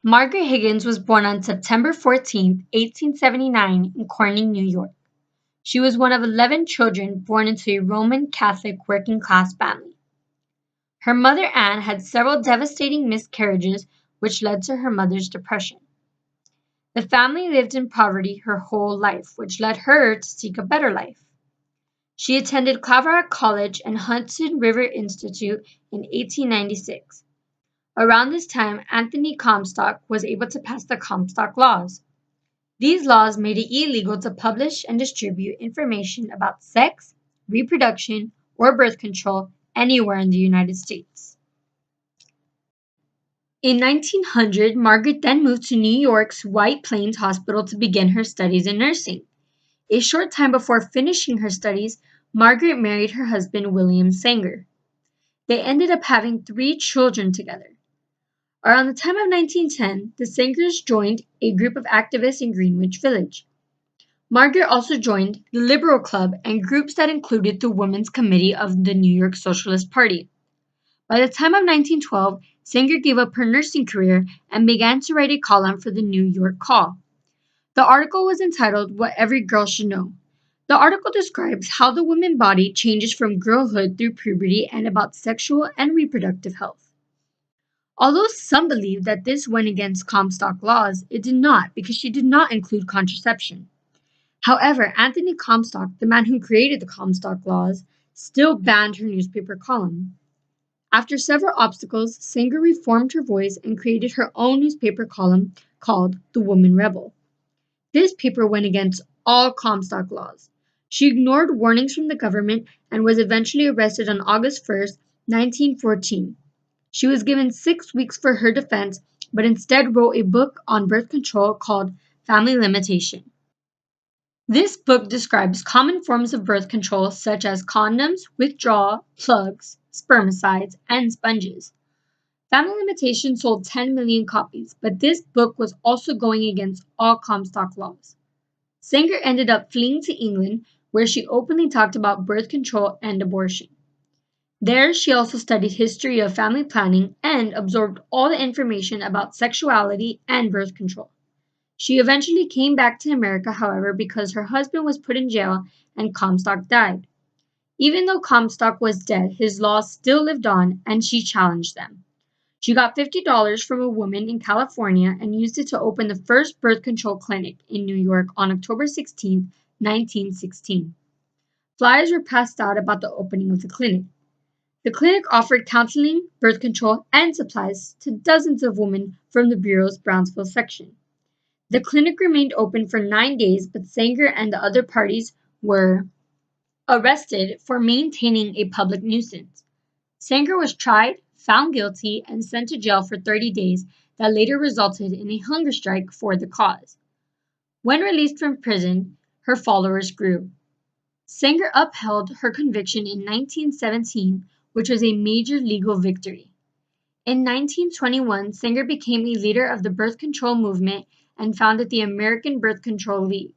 Margaret Higgins was born on September 14, 1879, in Corning, New York. She was one of 11 children born into a Roman Catholic working-class family. Her mother Anne had several devastating miscarriages which led to her mother's depression. The family lived in poverty her whole life, which led her to seek a better life. She attended Claverack College and Hudson River Institute in 1896. Around this time, Anthony Comstock was able to pass the Comstock Laws. These laws made it illegal to publish and distribute information about sex, reproduction, or birth control anywhere in the United States. In 1900, Margaret then moved to New York's White Plains Hospital to begin her studies in nursing. A short time before finishing her studies, Margaret married her husband William Sanger. They ended up having 3 children together. Around the time of 1910, the Sangers joined a group of activists in Greenwich Village. Margaret also joined the Liberal Club and groups that included the Women's Committee of the New York Socialist Party. By the time of 1912, Sanger gave up her nursing career and began to write a column for the New York Call. The article was entitled What Every Girl Should Know. The article describes how the woman body changes from girlhood through puberty and about sexual and reproductive health. Although some believe that this went against Comstock laws, it did not because she did not include contraception. However, Anthony Comstock, the man who created the Comstock laws, still banned her newspaper column. After several obstacles, Sanger reformed her voice and created her own newspaper column called The Woman Rebel. This paper went against all Comstock laws. She ignored warnings from the government and was eventually arrested on August 1, 1914. She was given 6 weeks for her defense, but instead wrote a book on birth control called Family Limitation. This book describes common forms of birth control such as condoms, withdrawal, plugs, spermicides, and sponges. Family Limitation sold 10 million copies, but this book was also going against all Comstock laws. Sanger ended up fleeing to England, where she openly talked about birth control and abortion. There, she also studied history of family planning and absorbed all the information about sexuality and birth control. She eventually came back to America, however, because her husband was put in jail and Comstock died. Even though Comstock was dead, his laws still lived on, and she challenged them. She got $50 from a woman in California and used it to open the first birth control clinic in New York on October 16, 1916. Flyers were passed out about the opening of the clinic. The clinic offered counseling, birth control, and supplies to dozens of women from the Bureau's Brownsville section. The clinic remained open for 9 days, but Sanger and the other parties were arrested for maintaining a public nuisance. Sanger was tried, found guilty, and sent to jail for 30 days that later resulted in a hunger strike for the cause. When released from prison, her followers grew. Sanger upheld her conviction in 1917, which was a major legal victory. In 1921, Sanger became a leader of the birth control movement and founded the American Birth Control League.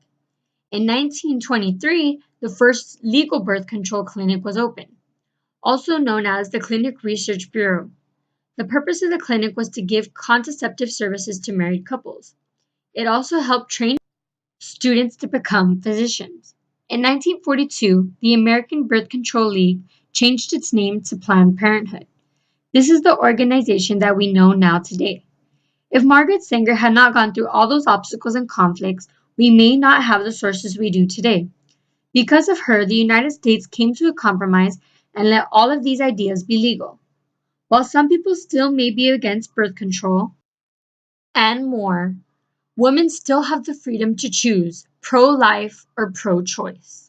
In 1923, the first legal birth control clinic was opened, also known as the Clinic Research Bureau. The purpose of the clinic was to give contraceptive services to married couples. It also helped train students to become physicians. In 1942, the American Birth Control League changed its name to Planned Parenthood. This is the organization that we know now today. If Margaret Sanger had not gone through all those obstacles and conflicts, we may not have the sources we do today. Because of her, the United States came to a compromise and let all of these ideas be legal. While some people still may be against birth control and more, women still have the freedom to choose pro-life or pro-choice.